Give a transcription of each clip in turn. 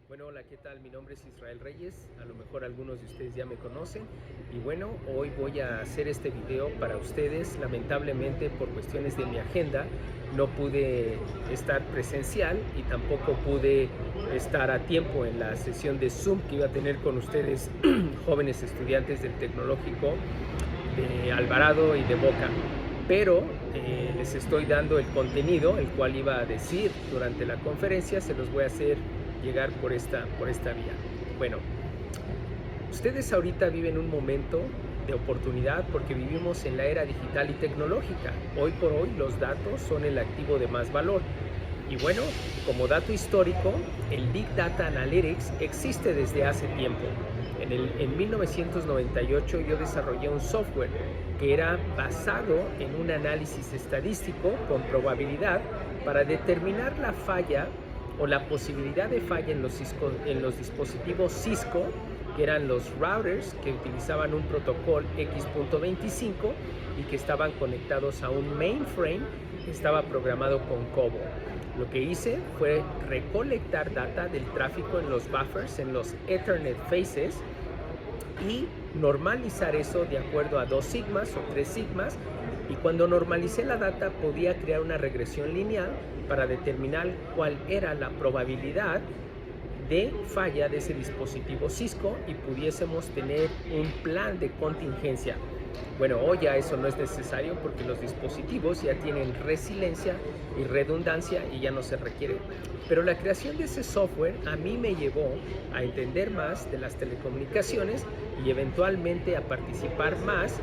Bueno, hola, ¿qué tal? Mi nombre es Israel Reyes, a lo mejor algunos de ustedes ya me conocen y bueno, hoy voy a hacer este video para ustedes. Lamentablemente por cuestiones de mi agenda no pude estar presencial y tampoco pude estar a tiempo en la sesión de Zoom que iba a tener con ustedes jóvenes estudiantes del Tecnológico de Alvarado y de Boca, pero les estoy dando el contenido, el cual iba a decir durante la conferencia, se los voy a hacer llegar por esta vía. Bueno, ustedes ahorita viven un momento de oportunidad porque vivimos en la era digital y tecnológica. Hoy por hoy los datos son el activo de más valor. Y bueno, como dato histórico, el Big Data Analytics existe desde hace tiempo. En 1998 yo desarrollé un software que era basado en un análisis estadístico con probabilidad para determinar la falla o la posibilidad de falla en los dispositivos Cisco, que eran los routers que utilizaban un protocolo X.25 y que estaban conectados a un mainframe que estaba programado con COBOL. Lo que hice fue recolectar data del tráfico en los buffers, en los Ethernet faces, y normalizar eso de acuerdo a 2 sigmas o 3 sigmas, y cuando normalicé la data podía crear una regresión lineal para determinar cuál era la probabilidad de falla de ese dispositivo Cisco y pudiésemos tener un plan de contingencia. Bueno, hoy ya eso no es necesario porque los dispositivos ya tienen resiliencia y redundancia y ya no se requiere. Pero la creación de ese software a mí me llevó a entender más de las telecomunicaciones y eventualmente a participar más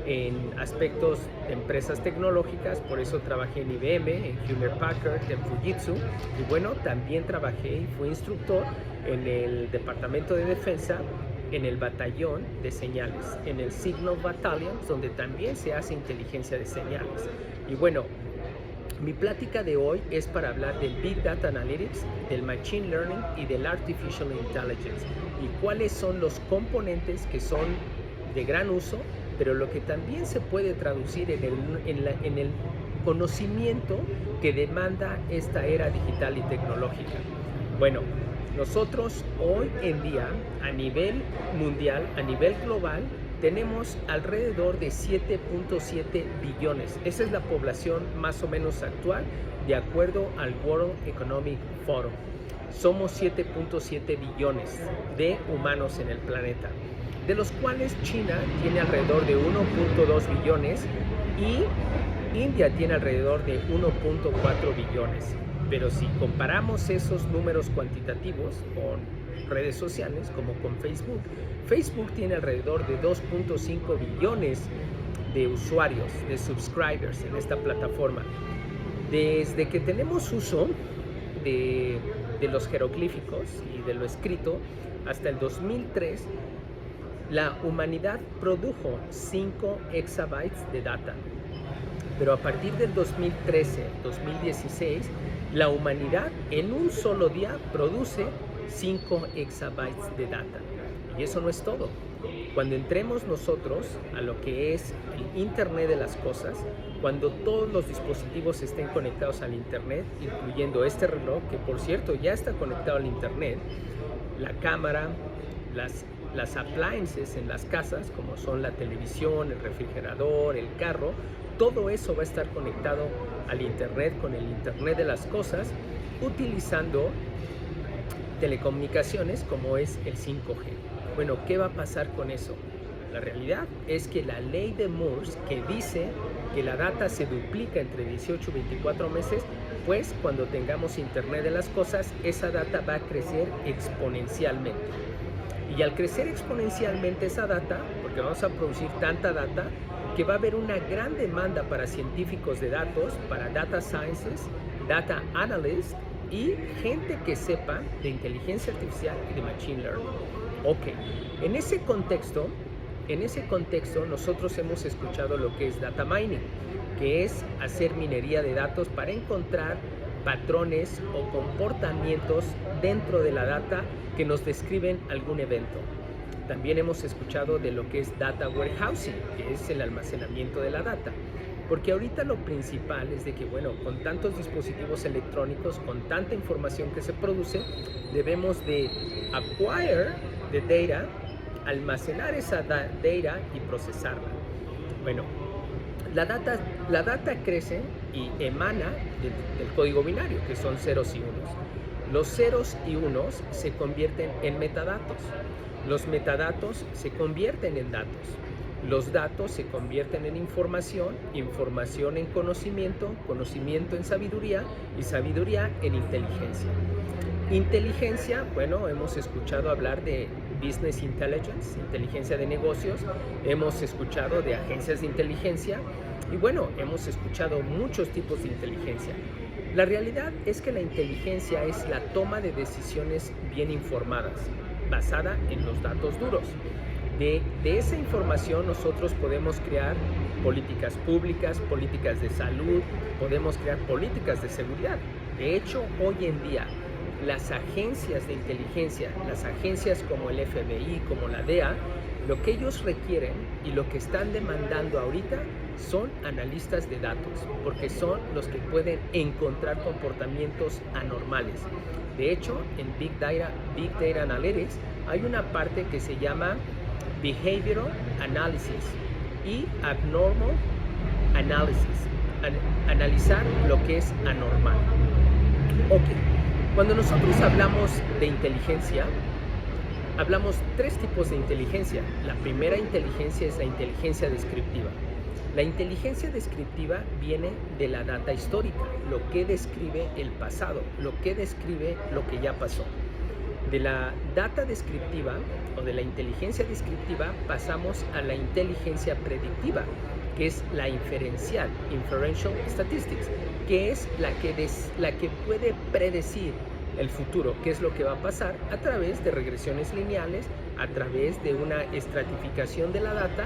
en aspectos de empresas tecnológicas. Por eso trabajé en IBM, en Hewlett Packard, en Fujitsu, y bueno, también trabajé y fui instructor en el Departamento de Defensa, en el batallón de señales, en el Signal Battalion, donde también se hace inteligencia de señales. Y bueno, mi plática de hoy es para hablar del Big Data Analytics, del Machine Learning y del Artificial Intelligence, y cuáles son los componentes que son de gran uso, pero lo que también se puede traducir en el conocimiento que demanda esta era digital y tecnológica. Bueno, nosotros hoy en día, a nivel mundial, a nivel global, tenemos alrededor de 7.7 billones. Esa es la población más o menos actual, de acuerdo al World Economic Forum. Somos 7.7 billones de humanos en el planeta, de los cuales China tiene alrededor de 1.2 billones y India tiene alrededor de 1.4 billones. Pero si comparamos esos números cuantitativos con redes sociales como con Facebook, Facebook tiene alrededor de 2.5 billones de usuarios, de subscribers en esta plataforma. Desde que tenemos uso de los jeroglíficos y de lo escrito hasta el 2003, la humanidad produjo 5 exabytes de data. Pero a partir del 2013-2016, la humanidad en un solo día produce 5 exabytes de data. Y eso no es todo. Cuando entremos nosotros a lo que es el Internet de las cosas, cuando todos los dispositivos estén conectados al Internet, incluyendo este reloj, que por cierto ya está conectado al Internet, la cámara, las appliances en las casas, como son la televisión, el refrigerador, el carro, todo eso va a estar conectado al Internet, con el Internet de las cosas, utilizando telecomunicaciones como es el 5G. Bueno, ¿qué va a pasar con eso? La realidad es que la ley de Moore, que dice que la data se duplica entre 18 y 24 meses, pues cuando tengamos Internet de las cosas, esa data va a crecer exponencialmente. Y al crecer exponencialmente esa data, porque vamos a producir tanta data, que va a haber una gran demanda para científicos de datos, para data sciences, data analysts y gente que sepa de inteligencia artificial y de machine learning. Ok, en ese contexto nosotros hemos escuchado lo que es data mining, que es hacer minería de datos para encontrar patrones o comportamientos dentro de la data que nos describen algún evento. También hemos escuchado de lo que es data warehousing, que es el almacenamiento de la data. Porque ahorita lo principal es de que, bueno, con tantos dispositivos electrónicos, con tanta información que se produce, debemos de acquire the data, almacenar esa data y procesarla. Bueno, la data crece y emana del código binario, que son ceros y unos. Los ceros y unos se convierten en metadatos. Los metadatos se convierten en datos. Los datos se convierten en información, información en conocimiento, conocimiento en sabiduría y sabiduría en inteligencia. Inteligencia, bueno, hemos escuchado hablar de business intelligence, inteligencia de negocios, hemos escuchado de agencias de inteligencia y bueno, hemos escuchado muchos tipos de inteligencia. La realidad es que la inteligencia es la toma de decisiones bien informadas, basada en los datos duros. De esa información nosotros podemos crear políticas públicas, políticas de salud, podemos crear políticas de seguridad. De hecho, hoy en día, las agencias de inteligencia, las agencias como el FBI, como la DEA, lo que ellos requieren y lo que están demandando ahorita son analistas de datos, porque son los que pueden encontrar comportamientos anormales. De hecho, en Big Data Analytics hay una parte que se llama Behavioral Analysis y Abnormal Analysis, analizar lo que es anormal. Ok, cuando nosotros hablamos de inteligencia, hablamos tres tipos de inteligencia. La primera inteligencia es la inteligencia descriptiva. La inteligencia descriptiva viene de la data histórica, lo que describe el pasado, lo que describe lo que ya pasó. De la data descriptiva o de la inteligencia descriptiva pasamos a la inteligencia predictiva, que es la inferencial, inferential statistics, que es la que puede predecir el futuro, qué es lo que va a pasar a través de regresiones lineales, a través de una estratificación de la data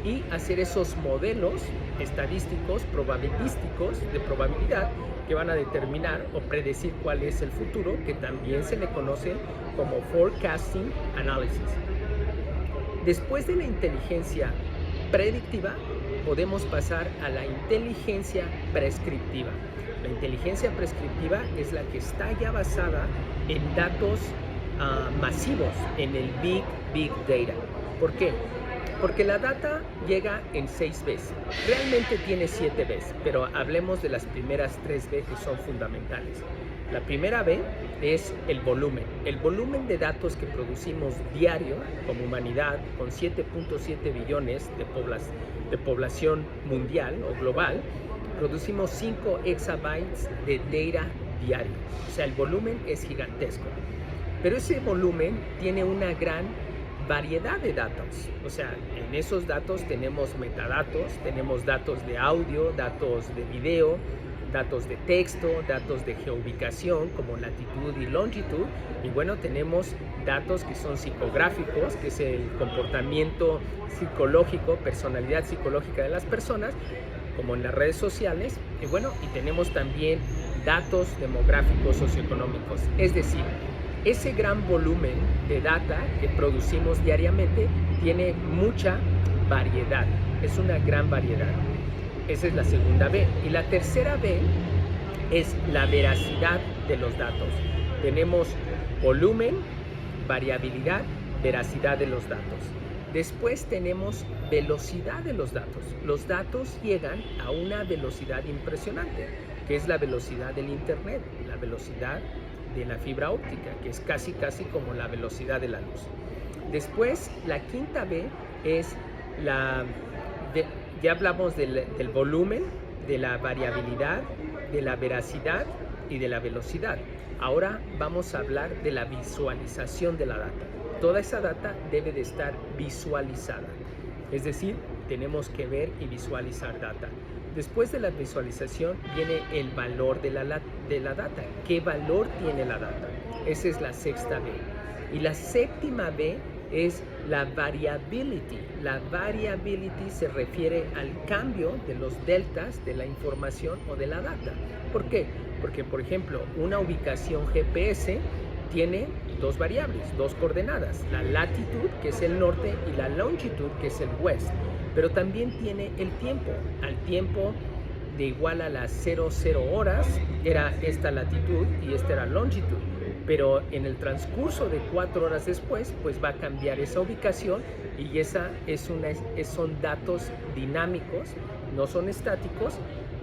y hacer esos modelos estadísticos, probabilísticos de probabilidad que van a determinar o predecir cuál es el futuro, que también se le conoce como forecasting analysis. Después de la inteligencia predictiva, podemos pasar a la inteligencia prescriptiva. La inteligencia prescriptiva es la que está ya basada en datos masivos, en el Big Data. ¿Por qué? Porque la data llega en 6 Bs. Realmente tiene 7 Bs, pero hablemos de las primeras 3 B que son fundamentales. La primera B es el volumen. El volumen de datos que producimos diario como humanidad, con 7.7 billones de población mundial o global, producimos 5 exabytes de data diario. O sea, el volumen es gigantesco. Pero ese volumen tiene una gran variedad de datos. O sea, en esos datos tenemos metadatos, tenemos datos de audio, datos de video, datos de texto, datos de geoubicación como latitud y longitud. Y bueno, tenemos datos que son psicográficos, que es el comportamiento psicológico, personalidad psicológica de las personas, como en las redes sociales. Y bueno, y tenemos también datos demográficos socioeconómicos. Es decir, ese gran volumen de data que producimos diariamente tiene mucha variedad, es una gran variedad. Esa es la segunda B. Y la tercera B es la veracidad de los datos. Tenemos volumen, variabilidad, veracidad de los datos. Después tenemos velocidad de los datos. Los datos llegan a una velocidad impresionante, que es la velocidad del Internet, la velocidad de la fibra óptica, que es casi como la velocidad de la luz. Después, la quinta B es ya hablamos del volumen, de la variabilidad, de la veracidad y de la velocidad. Ahora vamos a hablar de la visualización de la data. Toda esa data debe de estar visualizada. Es decir, tenemos que ver y visualizar data. Después de la visualización viene el valor de la data. ¿Qué valor tiene la data? Esa es la sexta B. Y la séptima B es la variability. La variability se refiere al cambio de los deltas de la información o de la data. ¿Por qué? Porque, por ejemplo, una ubicación GPS tiene dos variables, dos coordenadas, la latitud, que es el norte, y la longitud, que es el west. Pero también tiene el tiempo. Al tiempo de igual a las 00 horas era esta latitud y esta era longitud, pero en el transcurso de 4 horas después pues va a cambiar esa ubicación y son datos dinámicos, no son estáticos,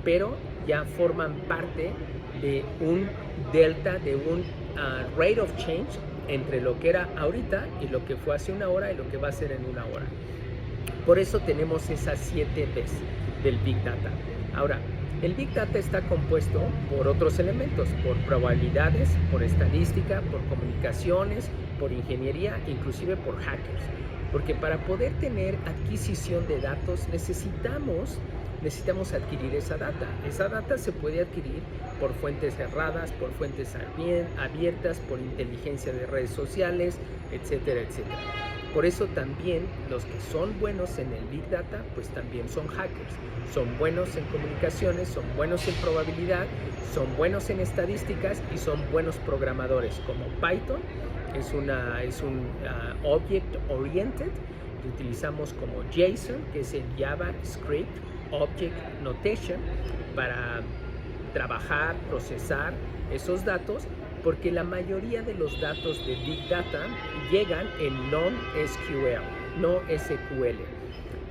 pero ya forman parte de un delta, de un rate of change entre lo que era ahorita y lo que fue hace 1 hora y lo que va a ser en 1 hora. Por eso tenemos esas 7 Ps del Big Data. Ahora, el Big Data está compuesto por otros elementos, por probabilidades, por estadística, por comunicaciones, por ingeniería, inclusive por hackers. Porque para poder tener adquisición de datos necesitamos adquirir esa data. Esa data se puede adquirir por fuentes cerradas, por fuentes abiertas, por inteligencia de redes sociales, etcétera, etcétera. Por eso también los que son buenos en el Big Data, pues también son hackers. Son buenos en comunicaciones, son buenos en probabilidad, son buenos en estadísticas y son buenos programadores, como Python. Es un Object Oriented, que utilizamos como JSON, que es el JavaScript Object Notation, para trabajar, procesar esos datos, porque la mayoría de los datos de Big Data llegan en non-SQL, no SQL.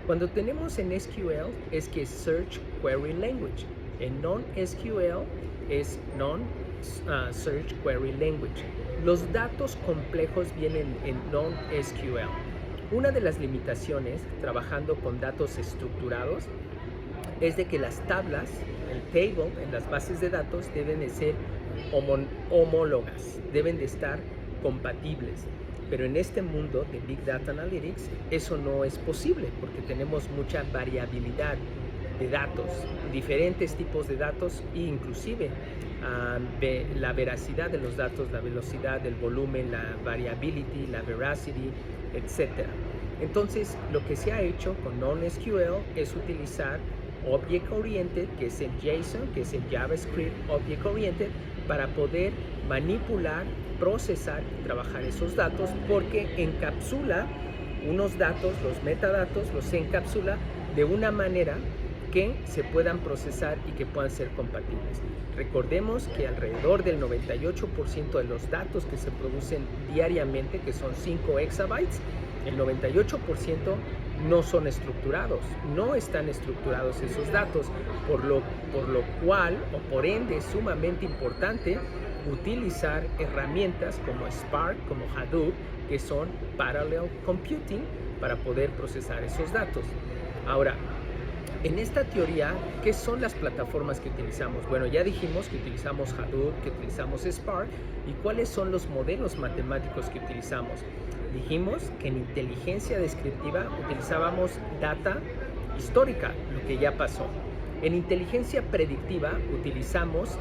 Cuando tenemos en SQL es que es Search Query Language. En non-SQL es non-Search Query Language. Los datos complejos vienen en non-SQL. Una de las limitaciones trabajando con datos estructurados es de que las tablas, el table en las bases de datos deben de ser homólogas, deben de estar compatibles. Pero en este mundo de Big Data Analytics eso no es posible porque tenemos mucha variabilidad de datos, diferentes tipos de datos e inclusive la veracidad de los datos, la velocidad, el volumen, la variability, la veracity, etc. Entonces lo que se ha hecho con non-SQL es utilizar Object Oriented, que es el JSON, que es el JavaScript Object Oriented, para poder manipular, procesar y trabajar esos datos, porque encapsula unos datos, los metadatos, los encapsula de una manera que se puedan procesar y que puedan ser compatibles. Recordemos que alrededor del 98% de los datos que se producen diariamente, que son 5 exabytes, el 98% no son estructurados, no están estructurados esos datos, por lo cual, o por ende, es sumamente importante utilizar herramientas como Spark, como Hadoop, que son Parallel Computing, para poder procesar esos datos. Ahora, en esta teoría, ¿qué son las plataformas que utilizamos? Bueno, ya dijimos que utilizamos Hadoop, que utilizamos Spark, y cuáles son los modelos matemáticos que utilizamos. Dijimos que en inteligencia descriptiva utilizábamos data histórica, lo que ya pasó. En inteligencia predictiva utilizamos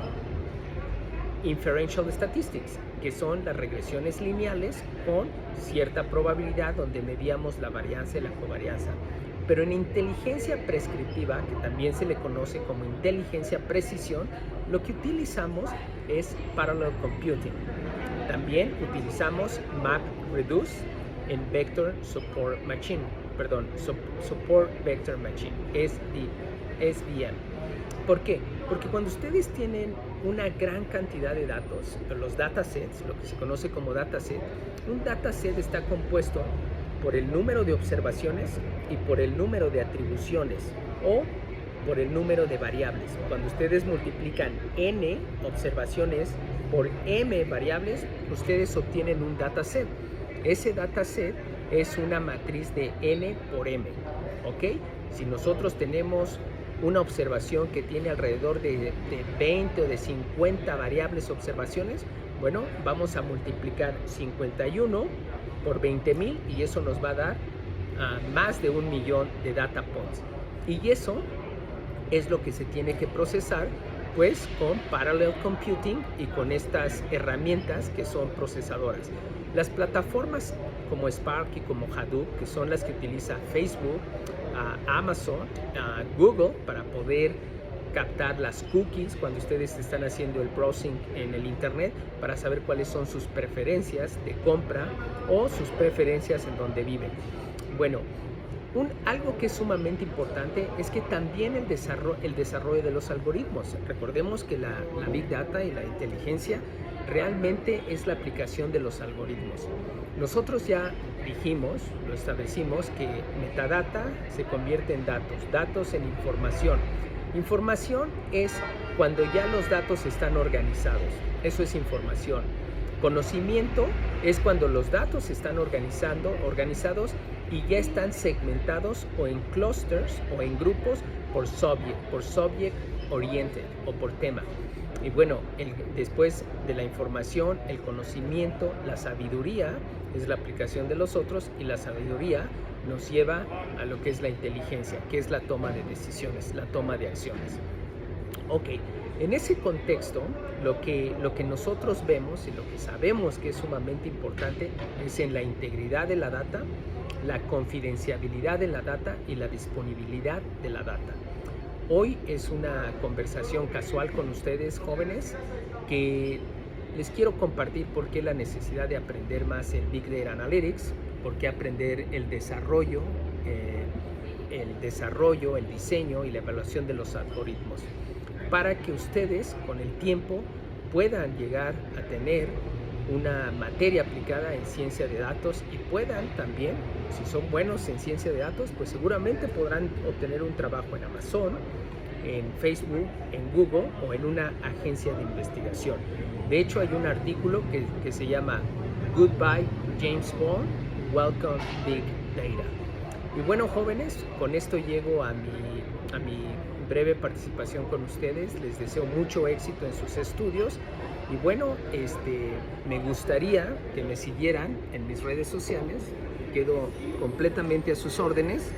inferential statistics, que son las regresiones lineales con cierta probabilidad donde medíamos la varianza y la covarianza. Pero en inteligencia prescriptiva, que también se le conoce como inteligencia precisión, lo que utilizamos es parallel computing. También utilizamos MapReduce en Vector Support Machine, Support Vector Machine, SVM. ¿Por qué? Porque cuando ustedes tienen una gran cantidad de datos, los datasets, lo que se conoce como dataset, un dataset está compuesto por el número de observaciones y por el número de atribuciones o por el número de variables. Cuando ustedes multiplican n observaciones por m variables, ustedes obtienen un dataset. Ese dataset es una matriz de n por m, ¿ok? Si nosotros tenemos una observación que tiene alrededor de 20 o de 50 variables observaciones, bueno, vamos a multiplicar 51 por 20,000 y eso nos va a dar más de 1,000,000 de data points. Y eso es lo que se tiene que procesar pues con Parallel Computing y con estas herramientas que son procesadoras. Las plataformas como Spark y como Hadoop, que son las que utiliza Facebook, Amazon, Google, para poder captar las cookies cuando ustedes están haciendo el browsing en el internet, para saber cuáles son sus preferencias de compra o sus preferencias en donde viven. Bueno, Algo que es sumamente importante es que también el desarrollo de los algoritmos. Recordemos que la Big Data y la inteligencia realmente es la aplicación de los algoritmos. Nosotros ya dijimos, lo establecimos, que metadata se convierte en datos, datos en información. Información es cuando ya los datos están organizados, eso es información. Conocimiento es cuando los datos están organizados y ya están segmentados o en clusters o en grupos por subject oriented o por tema. Y bueno, después de la información, el conocimiento, la sabiduría es la aplicación de los otros, y la sabiduría nos lleva a lo que es la inteligencia, que es la toma de decisiones, la toma de acciones. Ok, en ese contexto, lo que nosotros vemos y lo que sabemos que es sumamente importante es en la integridad de la data, la confidencialidad de la data y la disponibilidad de la data. Hoy es una conversación casual con ustedes, jóvenes, que les quiero compartir por qué la necesidad de aprender más en Big Data Analytics, por qué aprender el desarrollo, el diseño y la evaluación de los algoritmos, para que ustedes con el tiempo puedan llegar a tener una materia aplicada en ciencia de datos y puedan también, si son buenos en ciencia de datos, pues seguramente podrán obtener un trabajo en Amazon, en Facebook, en Google o en una agencia de investigación. De hecho, hay un artículo que se llama Goodbye James Bond, Welcome Big Data. Y bueno, jóvenes, con esto llego a mi breve participación con ustedes. Les deseo mucho éxito en sus estudios. Y bueno, me gustaría que me siguieran en mis redes sociales. Quedo completamente a sus órdenes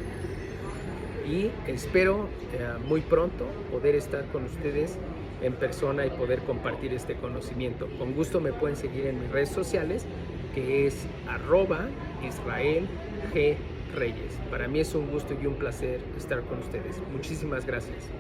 y espero muy pronto poder estar con ustedes en persona y poder compartir este conocimiento. Con gusto me pueden seguir en mis redes sociales, que es @IsraelGReyes. Para mí es un gusto y un placer estar con ustedes. Muchísimas gracias.